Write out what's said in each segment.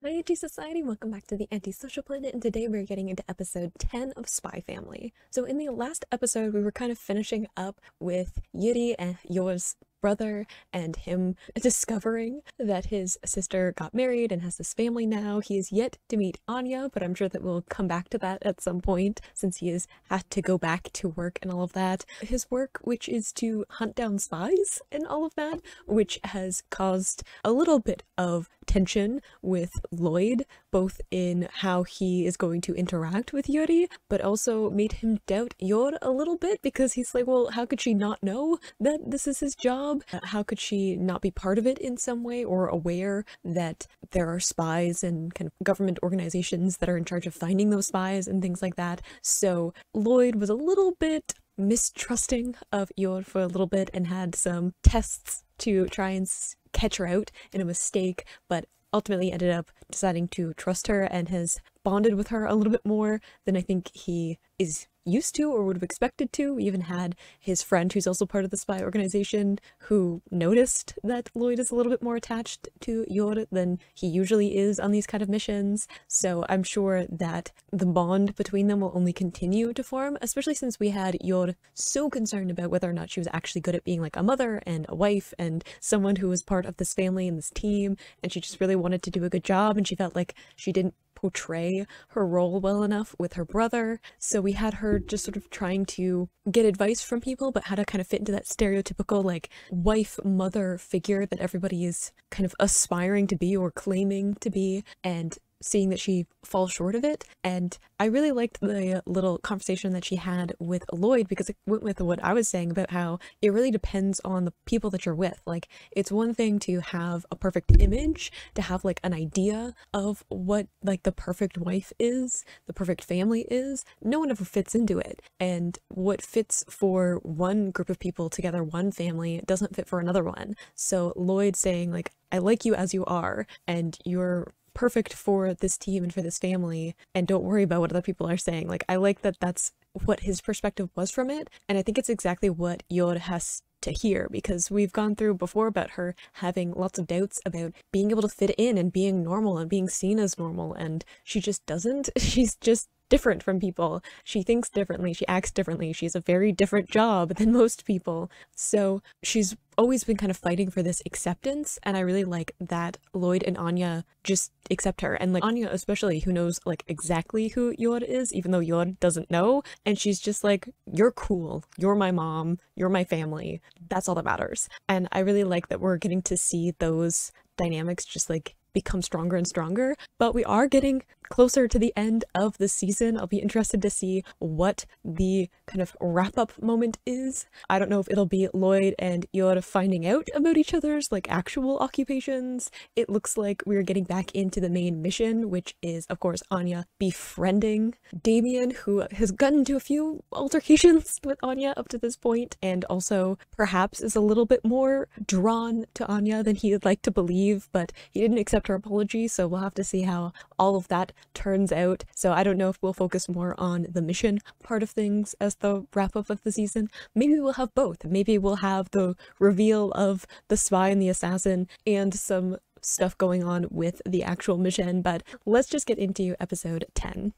Hi Anti-Society, welcome back to the Antisocial Planet, and today we're getting into episode 10 of Spy Family. So in the last episode, we were kind of finishing up with Yuri and Yor's brother and him discovering that his sister got married and has this family now. He is yet to meet Anya, but I'm sure that we'll come back to that at some point since he has had to go back to work and all of that. His work, which is to hunt down spies and all of that, which has caused a little bit of tension with Lloyd, both in how he is going to interact with Yuri, but also made him doubt Yor a little bit because he's like, well, how could she not know that this is his job? How could she not be part of it in some way or aware that there are spies and kind of government organizations that are in charge of finding those spies and things like that? So Lloyd was a little bit mistrusting of Yor for a little bit and had some tests to try and catch her out in a mistake, but ultimately ended up deciding to trust her and has bonded with her a little bit more than I think he is used to or would have expected to. We even had his friend who's also part of the spy organization who noticed that Lloyd is a little bit more attached to Yor than he usually is on these kind of missions. So I'm sure that the bond between them will only continue to form, especially since we had Yor so concerned about whether or not she was actually good at being like a mother and a wife and someone who was part of this family and this team, and she just really wanted to do a good job, and she felt like she didn't portray her role well enough with her brother. So we had her just sort of trying to get advice from people, but how to kind of fit into that stereotypical like wife mother figure that everybody is kind of aspiring to be or claiming to be, and seeing that she falls short of it. And I really liked the little conversation that she had with Lloyd, because it went with what I was saying about how it really depends on the people that you're with. Like, it's one thing to have a perfect image, to have like an idea of what like the perfect wife is, the perfect family is. No one ever fits into it, and what fits for one group of people together, one family, doesn't fit for another one. So Lloyd saying like, I like you as you are, and you're perfect for this team and for this family, and don't worry about what other people are saying. Like, I like that that's what his perspective was from it, and I think it's exactly what Yor has to hear, because we've gone through before about her having lots of doubts about being able to fit in and being normal and being seen as normal, and she just doesn't. She's just different from people. She thinks differently, she acts differently, she has a very different job than most people. So she's always been kind of fighting for this acceptance, and I really like that Lloyd and Anya just accept her, and like Anya especially, who knows like exactly who Yor is, even though Yor doesn't know, and she's just like, you're cool, you're my mom, you're my family, that's all that matters. And I really like that we're getting to see those dynamics just like become stronger and stronger. But we are getting closer to the end of the season. I'll be interested to see what the kind of wrap-up moment is. I don't know if it'll be Lloyd and Yor finding out about each other's like actual occupations. It looks like we're getting back into the main mission, which is of course Anya befriending Damien, who has gotten into a few altercations with Anya up to this point, and also perhaps is a little bit more drawn to Anya than he'd like to believe, but he didn't accept her apology, so we'll have to see how all of that turns out. So I don't know if we'll focus more on the mission part of things as the wrap-up of the season. Maybe we'll have both. Maybe we'll have the reveal of the spy and the assassin and some stuff going on with the actual mission, but let's just get into episode 10.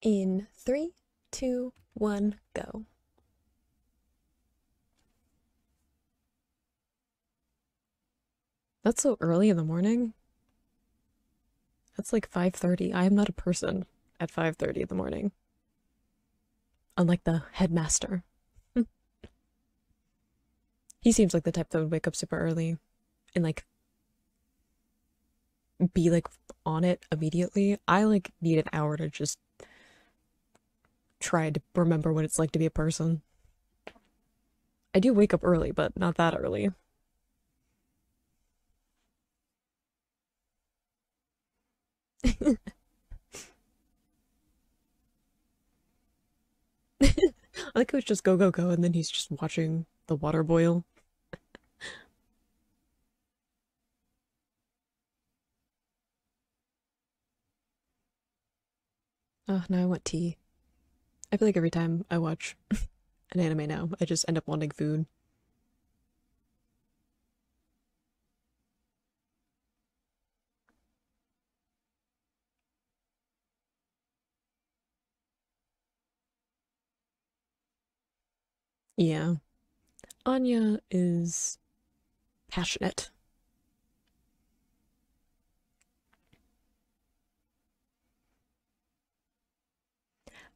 In 3, 2, 1, go. That's so early in the morning. That's like 5:30. I am not a person at 5:30 in the morning. Unlike the headmaster. He seems like the type that would wake up super early and like be like on it immediately. I like need an hour to just try to remember what it's like to be a person. I do wake up early, but not that early. I like how it's just go, go, go, and then he's just watching the water boil. Oh, now I want tea. I feel like every time I watch an anime now, I just end up wanting food. Yeah. Anya is passionate.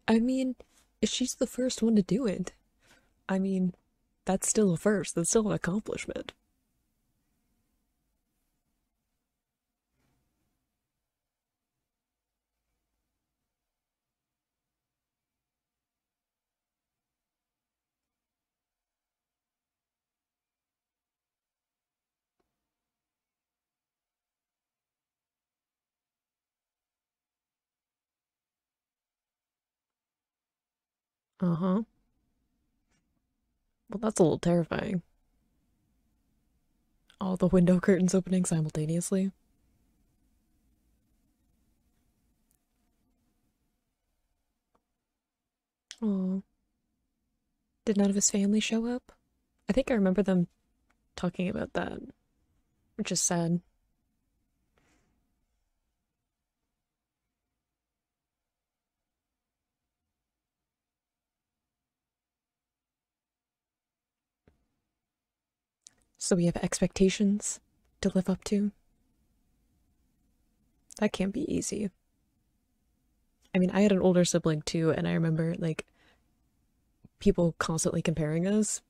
I mean, if she's the first one to do it, I mean, that's still a first. That's still an accomplishment. Uh-huh. Well, that's a little terrifying. All the window curtains opening simultaneously. Oh, did none of his family show up? I think I remember them talking about that, which is sad. So we have expectations to live up to. That can't be easy. I mean, I had an older sibling too, and I remember like people constantly comparing us.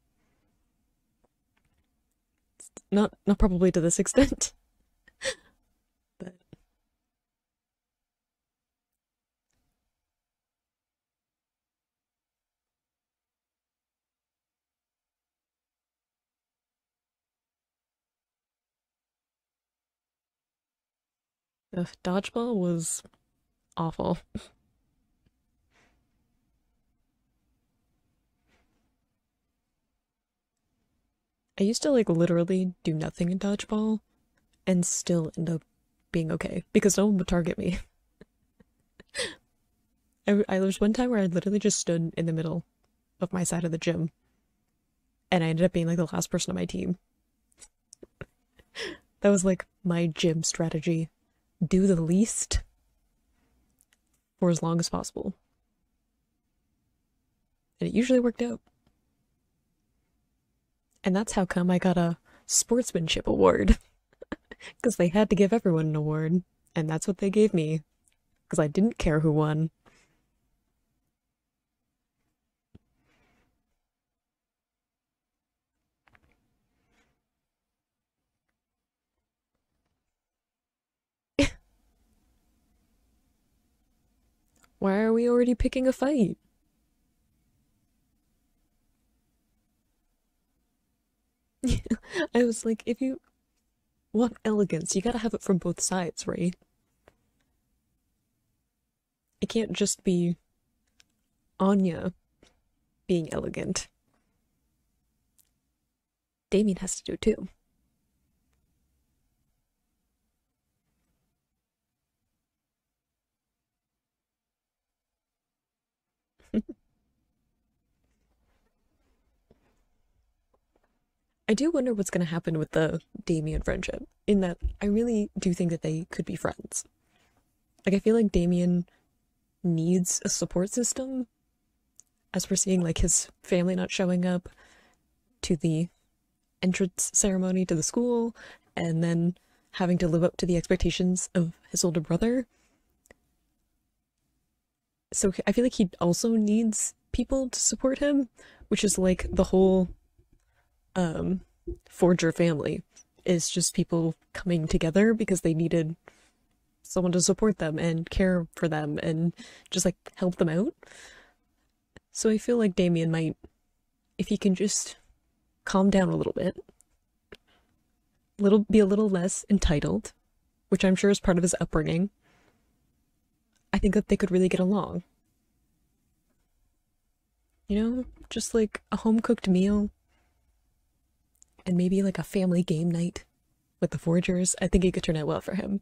Not probably to this extent, but the dodgeball was awful. I used to like literally do nothing in dodgeball and still end up being okay because no one would target me. There was one time where I literally just stood in the middle of my side of the gym and I ended up being like the last person on my team. That was like my gym strategy. Do the least for as long as possible. And it usually worked out. And that's how come I got a sportsmanship award. Because they had to give everyone an award. And that's what they gave me. Because I didn't care who won. Why are we already picking a fight? I was like, if you want elegance, you gotta have it from both sides, right? It can't just be Anya being elegant. Damien has to do it too. I do wonder what's going to happen with the Damien friendship, in that I really do think that they could be friends. Like, I feel like Damien needs a support system, as we're seeing, like, his family not showing up to the entrance ceremony to the school, and then having to live up to the expectations of his older brother. So I feel like he also needs people to support him, which is like the whole um Forger family is just people coming together because they needed someone to support them and care for them and just like help them out. So I feel like Damien might, if he can just calm down a little bit, be a little less entitled, which I'm sure is part of his upbringing. I think that they could really get along. You know, just like a home cooked meal and maybe like a family game night with the Forgers. I think it could turn out well for him.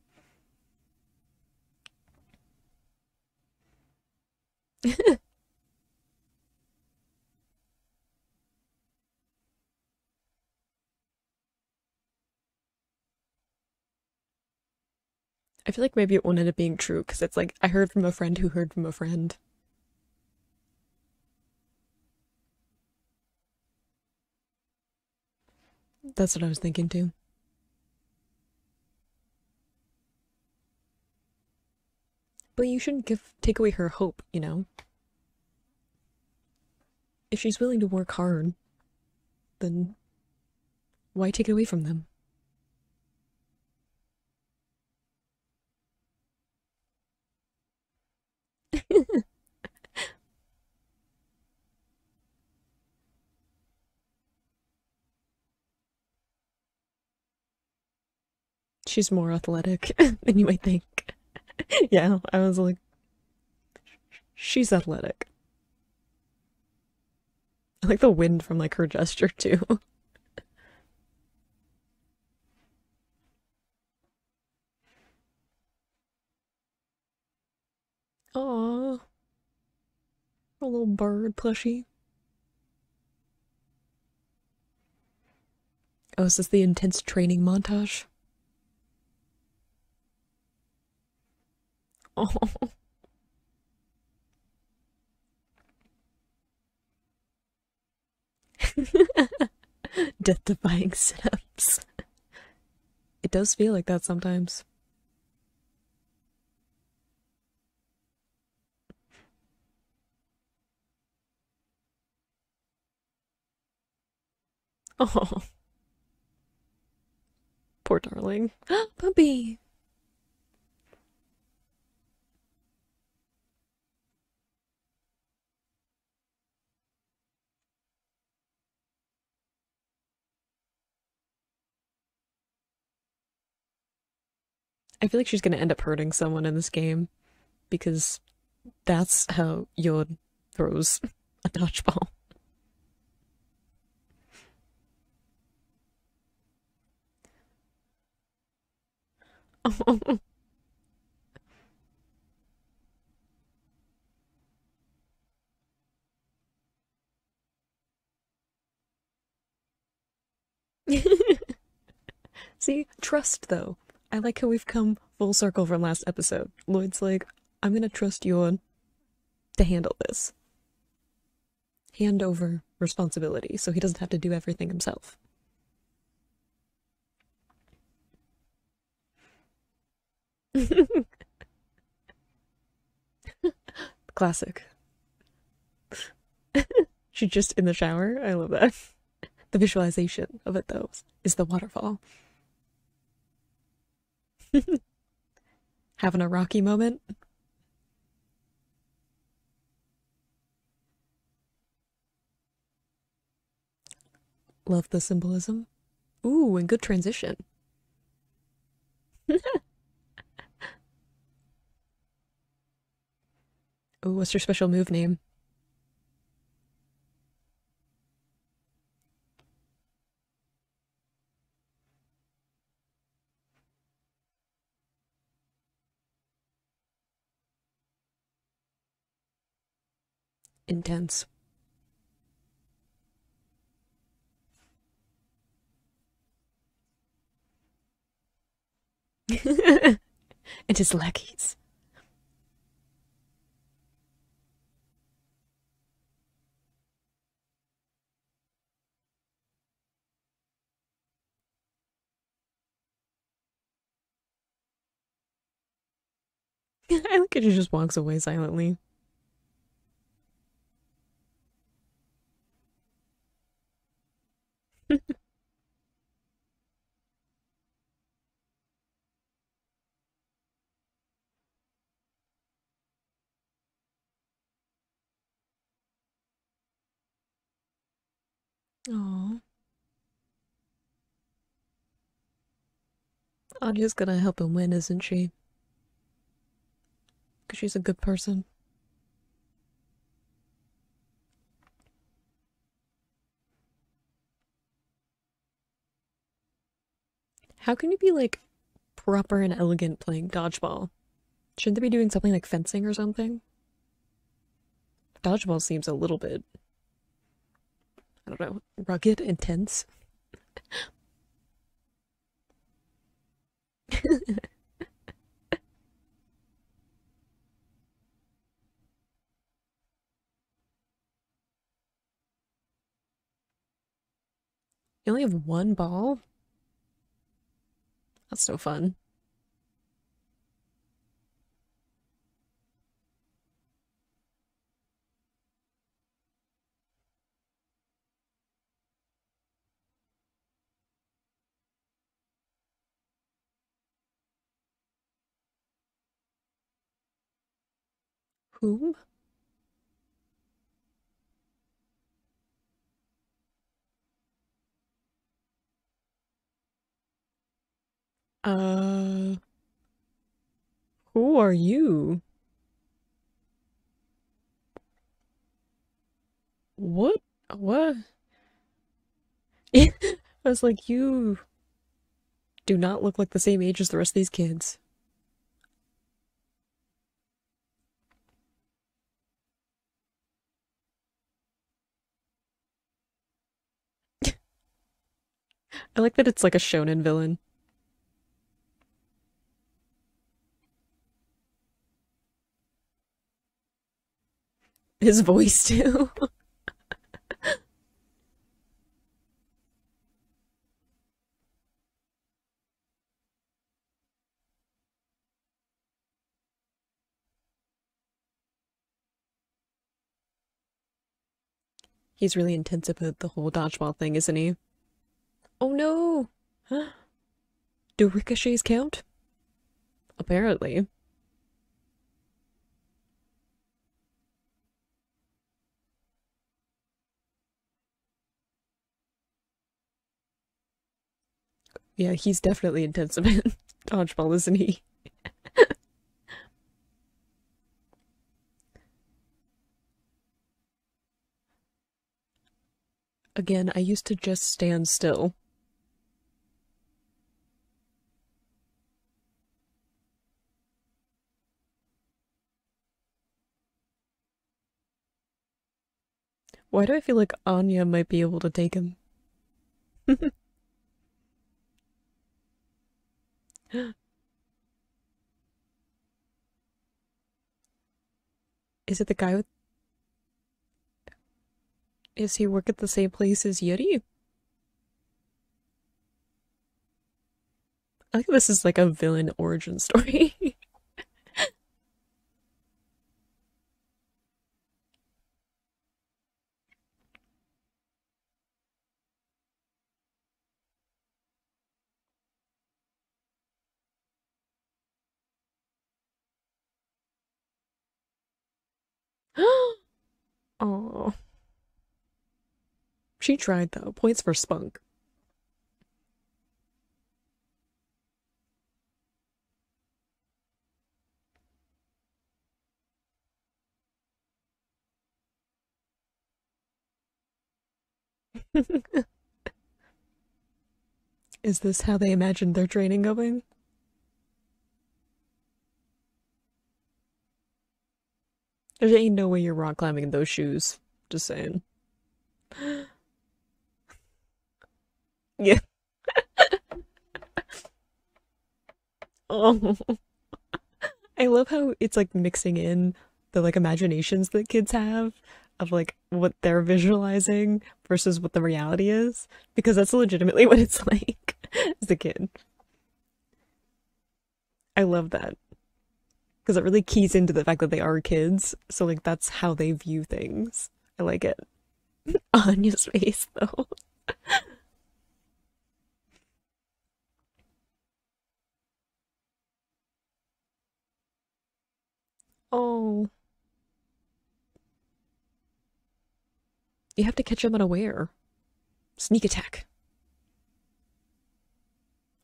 I feel like maybe it won't end up being true because it's like I heard from a friend who heard from a friend. That's what I was thinking too. But you shouldn't take away her hope, you know? If she's willing to work hard, then why take it away from them? She's more athletic than you might think. Yeah, I was like, she's athletic. I like the wind from like her gesture too. Aww, a little bird plushie. Oh, is this the intense training montage? Oh, death-defying sit-ups. It does feel like that sometimes. Oh, poor darling. Puppy! I feel like she's gonna end up hurting someone in this game because that's how Yod throws a dodgeball. See, trust though. I like how we've come full circle from last episode. Lloyd's like, I'm gonna trust Yon to handle this. Hand over responsibility so he doesn't have to do everything himself. Classic. She's just in the shower. I love that. The visualization of it, though, is the waterfall. Having a rocky moment. Love the symbolism. Ooh, and good transition. Ooh, what's your special move name? Intense. And his lackeys. I like it. She just walks away silently. Oh, Audia's gonna help him win, isn't she? Because she's a good person. How can you be like proper and elegant playing dodgeball? Shouldn't they be doing something like fencing or something? Dodgeball seems a little bit, I don't know, rugged, intense. You only have one ball? That's no fun. Whom? Uh, who are you? What? What? I was like, you do not look like the same age as the rest of these kids. I like that it's like a shonen villain. His voice too. He's really intense about the whole dodgeball thing, isn't he? Oh no! Do ricochets count? Apparently. Yeah, he's definitely intense about dodgeball, isn't he? Again, I used to just stand still. Why do I feel like Anya might be able to take him? Is it the guy with... Is he work at the same place as Yuri? I think this is like a villain origin story. Oh, she tried though. Points for spunk. Is this how they imagined their training going? There ain't no way you're rock climbing in those shoes. Just saying. Yeah. Oh, I love how it's like mixing in the like imaginations that kids have of like what they're visualizing versus what the reality is, because that's legitimately what it's like as a kid. I love that because it really keys into the fact that they are kids. So like that's how they view things. I like it. Anya's face though. Oh, you have to catch them unaware. Sneak attack.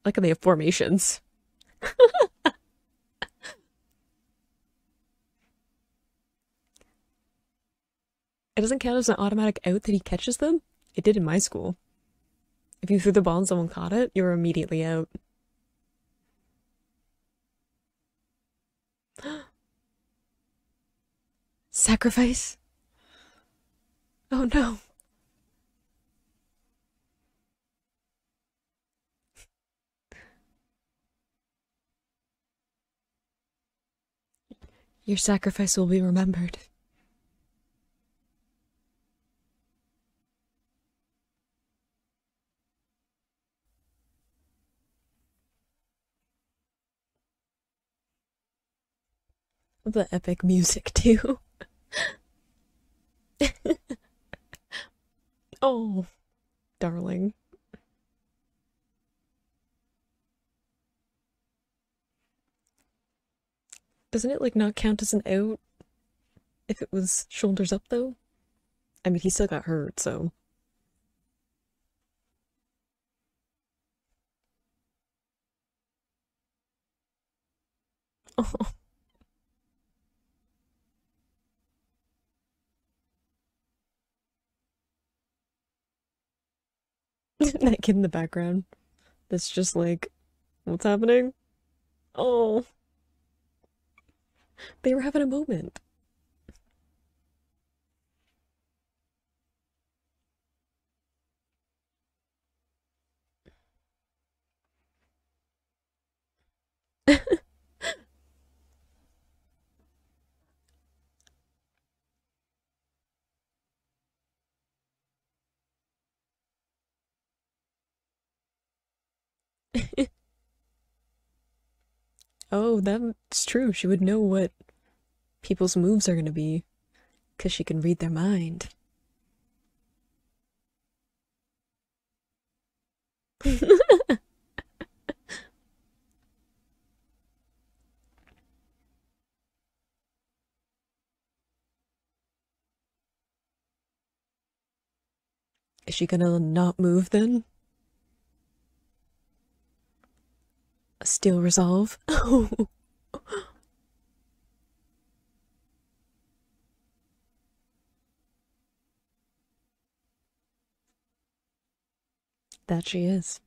Like how they have formations. It doesn't count as an automatic out that he catches them. It did in my school. If you threw the ball and someone caught it, you were immediately out. Sacrifice? Oh no. Your sacrifice will be remembered. The epic music too. Oh, darling. Doesn't it like not count as an out if it was shoulders up though? I mean, he still got hurt, so. Oh, that kid in the background. That's just like, what's happening? Oh, they were having a moment. Oh, that's true. She would know what people's moves are gonna be, because she can read their mind. Is she gonna not move then? Still resolve? Oh, that she is.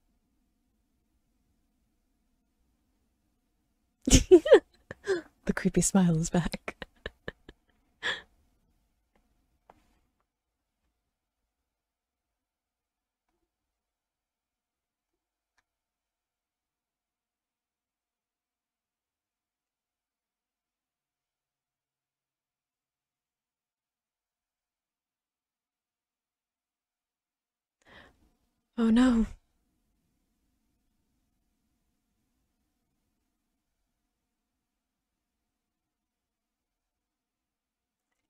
The creepy smile is back. Oh no.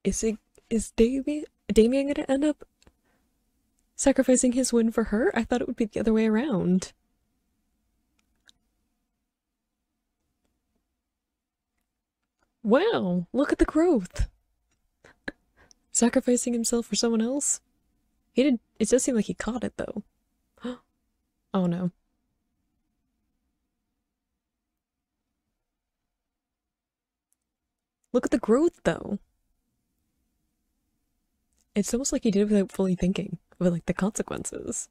Is Damien gonna end up sacrificing his win for her? I thought it would be the other way around. Wow, look at the growth. Sacrificing himself for someone else? He did it does seem like he caught it though. Oh no. Look at the growth though. It's almost like he did it without fully thinking of like the consequences.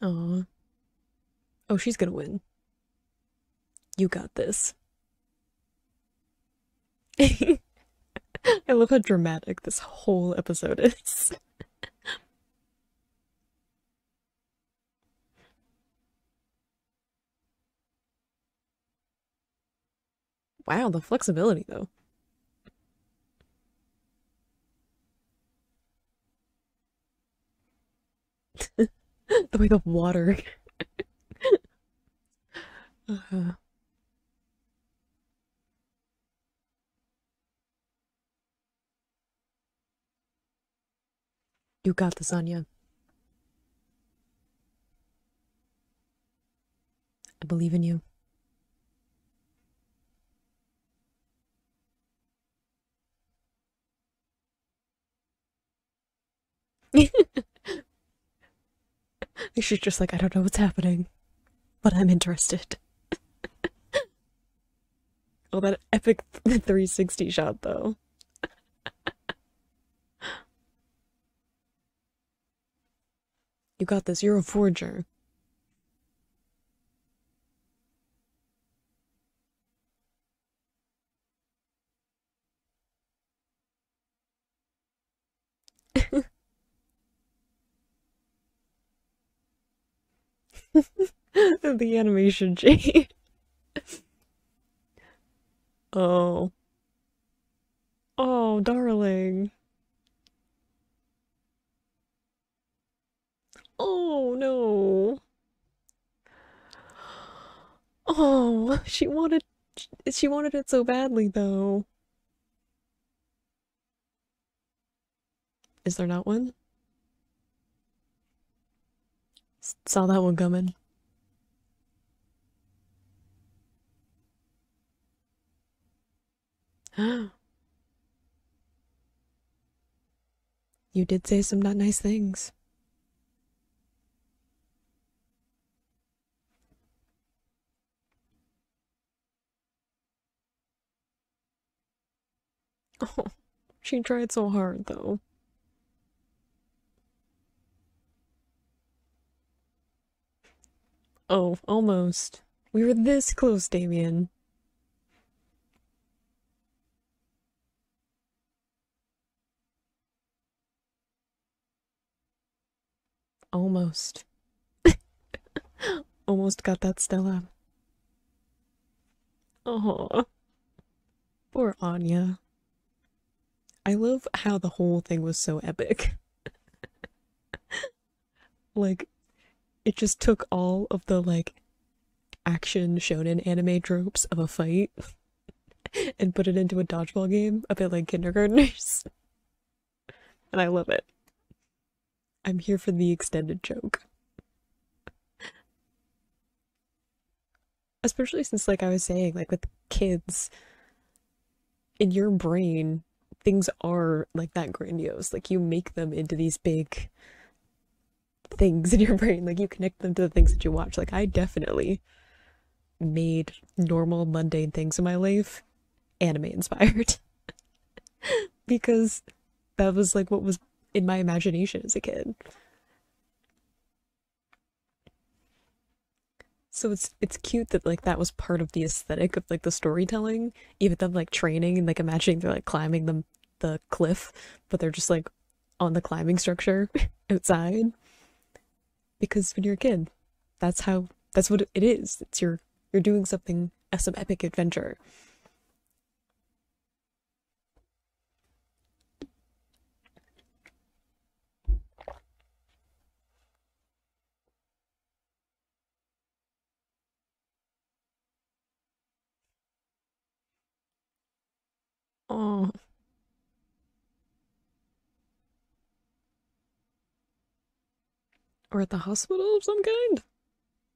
Aw. Oh, she's gonna win. You got this. I love how dramatic this whole episode is. Wow, the flexibility though. The way the water. uh, you got this, Anya. I believe in you. She's just like, I don't know what's happening, but I'm interested. Oh, that epic 360 shot though. You got this, you're a forger. The animation shade. Oh. Oh, darling. Oh no. Oh, she wanted it so badly though. Is there not one? Saw that one coming. You did say some not nice things. Oh, she tried so hard though. Oh, almost. We were this close, Damien. Almost. Almost got that Stella. Oh, poor Anya. I love how the whole thing was so epic. Like, it just took all of the, like, action shonen anime tropes of a fight and put it into a dodgeball game a bit like kindergartners. And I love it. I'm here for the extended joke. Especially since, like I was saying, like with kids, in your brain, things are like that grandiose. Like you make them into these big things in your brain. Like you connect them to the things that you watch. Like I definitely made normal mundane things in my life anime inspired because that was like what was in my imagination as a kid. So it's cute that like that was part of the aesthetic of like the storytelling, even them like training and like imagining they're like climbing the cliff, but they're just like on the climbing structure outside. Because when you're a kid, that's what it is. It's you're doing something some epic adventure. Oh, or at the hospital of some kind.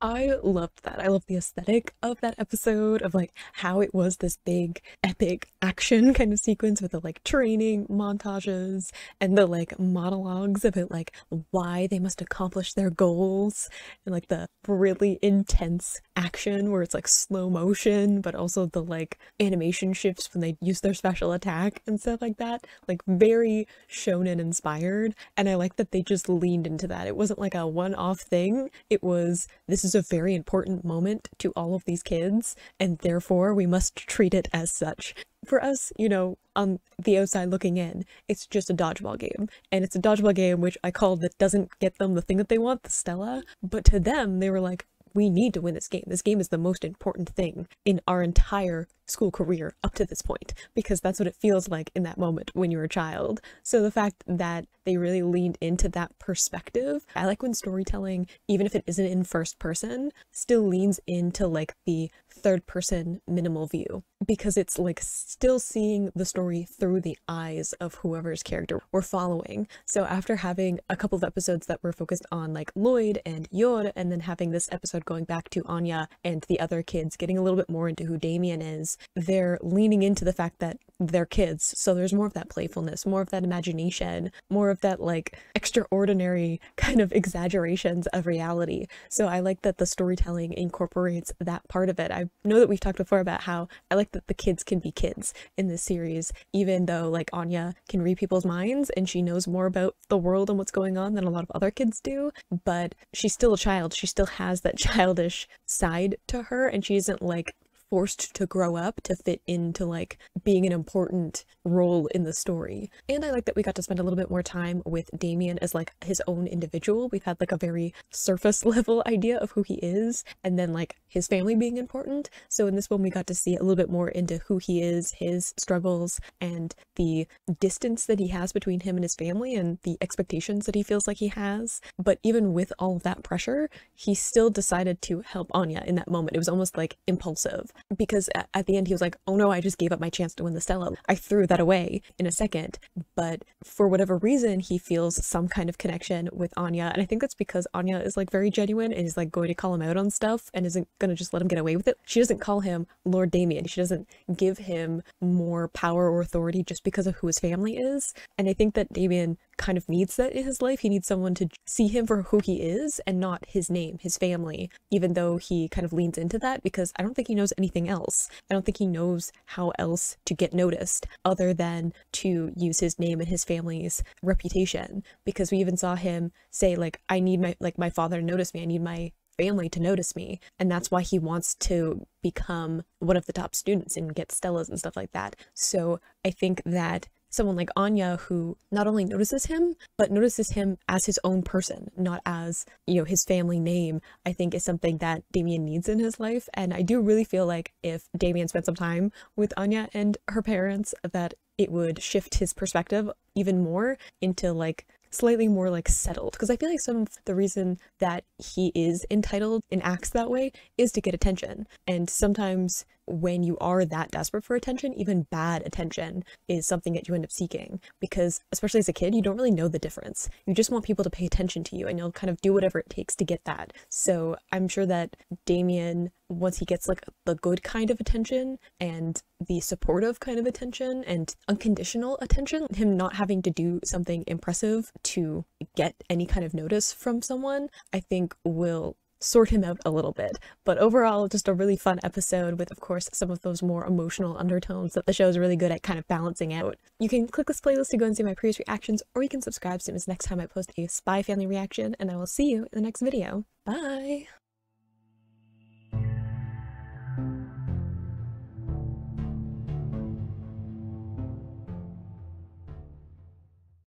I loved that. I loved the aesthetic of that episode of like how it was this big epic action kind of sequence with the like training montages and the like monologues about like why they must accomplish their goals and like the really intense action where it's like slow motion but also the like animation shifts when they use their special attack and stuff like that. Like very shonen inspired, and I like that they just leaned into that. It wasn't like a one-off thing. It was this is a very important moment to all of these kids, and therefore we must treat it as such. For us, you know, on the outside looking in, it's just a dodgeball game. And it's a dodgeball game which I call that doesn't get them the thing that they want, the Stella. But to them, they were like, we need to win this game. This game is the most important thing in our entire school career up to this point, because that's what it feels like in that moment when you're a child. So the fact that they really leaned into that perspective, I like when storytelling, even if it isn't in first person, still leans into like the third person minimal view, because it's like still seeing the story through the eyes of whoever's character we're following. So after having a couple of episodes that were focused on like Lloyd and Yor, and then having this episode going back to Anya and the other kids, getting a little bit more into who Damien is, they're leaning into the fact that they're kids. So there's more of that playfulness, more of that imagination, more of that like extraordinary kind of exaggerations of reality. So I like that the storytelling incorporates that part of it. I know that we've talked before about how I like that the kids can be kids in this series, even though like Anya can read people's minds and she knows more about the world and what's going on than a lot of other kids do, but she's still a child. She still has that childish side to her, and she isn't like forced to grow up to fit into like being an important role in the story. And I like that we got to spend a little bit more time with Damien as like his own individual. We've had like a very surface level idea of who he is, and then like his family being important. So in this one we got to see a little bit more into who he is, his struggles, and the distance that he has between him and his family, and the expectations that he feels like he has. But even with all of that pressure, he still decided to help Anya in that moment. It was almost like impulsive, because at the end he was like, oh no, I just gave up my chance to win the Stella. I threw that away in a second. But for whatever reason, he feels some kind of connection with Anya, and I think that's because Anya is like very genuine and is like going to call him out on stuff and isn't gonna just let him get away with it. She doesn't call him Lord Damien. She doesn't give him more power or authority just because of who his family is. And I think that Damien kind of needs that in his life. He needs someone to see him for who he is and not his name, his family, even though he kind of leans into that, because I don't think he knows anything else. I don't think he knows how else to get noticed other than to use his name and his family's reputation, because we even saw him say like, I need my father to notice me. I need my family to notice me. And that's why he wants to become one of the top students and get Stellas and stuff like that. So I think that someone like Anya, who not only notices him, but notices him as his own person, not as, you know, his family name, I think is something that Damien needs in his life. And I do really feel like if Damien spent some time with Anya and her parents, that it would shift his perspective even more into like slightly more like settled, because I feel like some of the reason that he is entitled and acts that way is to get attention. And sometimes when you are that desperate for attention, even bad attention is something that you end up seeking, because especially as a kid, you don't really know the difference. You just want people to pay attention to you, and you'll kind of do whatever it takes to get that. So I'm sure that Damien, once he gets like the good kind of attention and the supportive kind of attention and unconditional attention, him not having to do something impressive to get any kind of notice from someone, I think will sort him out a little bit. But overall, just a really fun episode with, of course, some of those more emotional undertones that the show is really good at kind of balancing out. You can click this playlist to go and see my previous reactions, or you can subscribe so it's next time I post a Spy Family reaction, and I will see you in the next video. Bye!